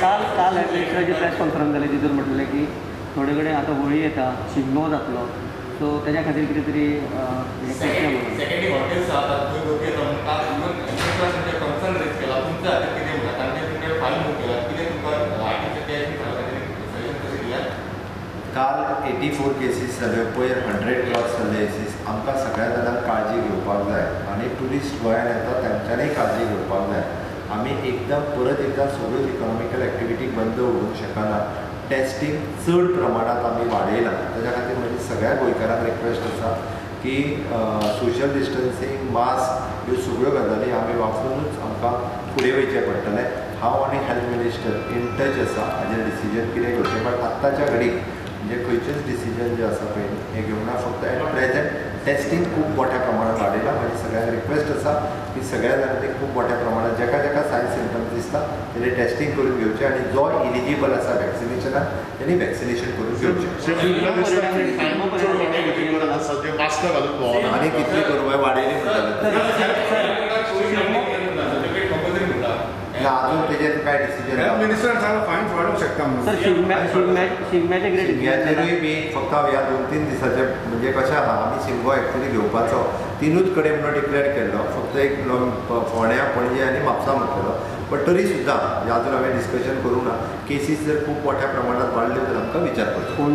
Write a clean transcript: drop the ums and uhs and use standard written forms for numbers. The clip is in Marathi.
काल काल मिनिस्टराची प्रेस कॉन्फरन्स जाली तितून म्हटलें की थोडे कडेन आतां होळी येता शिगमो जातलो सो तेज्या खातीर कितें तरी हें करचें म्हणून सेकंडरी हॉटेल्स आहात थंय लोक येता म्हणटा इवन इन्फ्रास्ट्रक्चर कन्सर्न रेज केला तुमच्या हातीर कितें म्हणटा तांचे तुमचे फायल मूव केला कितें तुमकां आयटीचे कॅश सजेशन कशें दिल्यात काल 84 केसीस जाल्यो पयर 100 क्रॉस जाल्ले केसीस आमकां सगळ्या जाणांक काळजी घेवपाक जाय आनी ट्युरिस्ट गोंयांत येता तांच्यांनीय काळजी घेवपाक जाय आमी एकदम परत एकदां सगळ्यो इकॉनॉमिकल एक्टिविटी बंद उडोवंक शकना टेस्टींग चड प्रमाणांत आमी वाडयलां ताच्या खातीर म्हजी सगळ्या गोंयकारांक रिक्वेस्ट आसा की सोशल डिस्टन्सींग मास्क ह्यो सगळ्यो गजाली आमी वापरूनच आमकां फुडें वयचें पडटलें हांव आनी हेल्थ मिनिस्टर इन टच आसा हाजेर डिसिजन कितें घेवचें बट आत्ताच्या घडीक म्हणजे खंयचेच डिसिजन जे आसा पळय हें घेवना फक्त एट प्रेझेंट टेस्टींग खूब मोठ्या प्रमाणात वाडयलां म्हाजी सगळ्यांक रिक्वेस्ट आसा की सगळ्या जाणांनी खूब मोठ्या प्रमाणात जेका जेका सायन सिम्टम्स दिसता तेणी टेस्टींग करून घेवचें आनी जो इलिजिबल आसा वॅक्सिनेशनाक तेणी वॅक्सिनेशन करून घेवचें आनी कितली करूं वाडयली म्हणटाले अजून तेजेर काय डिसिजन मिनिस्टर फायन वाडोवंक शकता सर शिगम्याचे ग्रेड शिगम्याचेरूय बी फक्त ह्या 2-3 दिसाचे म्हणजे कशें आहा आमी शिगमो एक्चुली घेवपाचो 3ूच कडेन म्हणून डिक्लेअर केल्लो फक्त एक फोंड्या पणजे आनी म्हापसा म्हणटलो बट तरी सुद्दां अजून हांवें डिस्कशन करूं ना केसीस जर खूब मोठ्या प्रमाणात वाडल्यो तर आमकां विचार करचो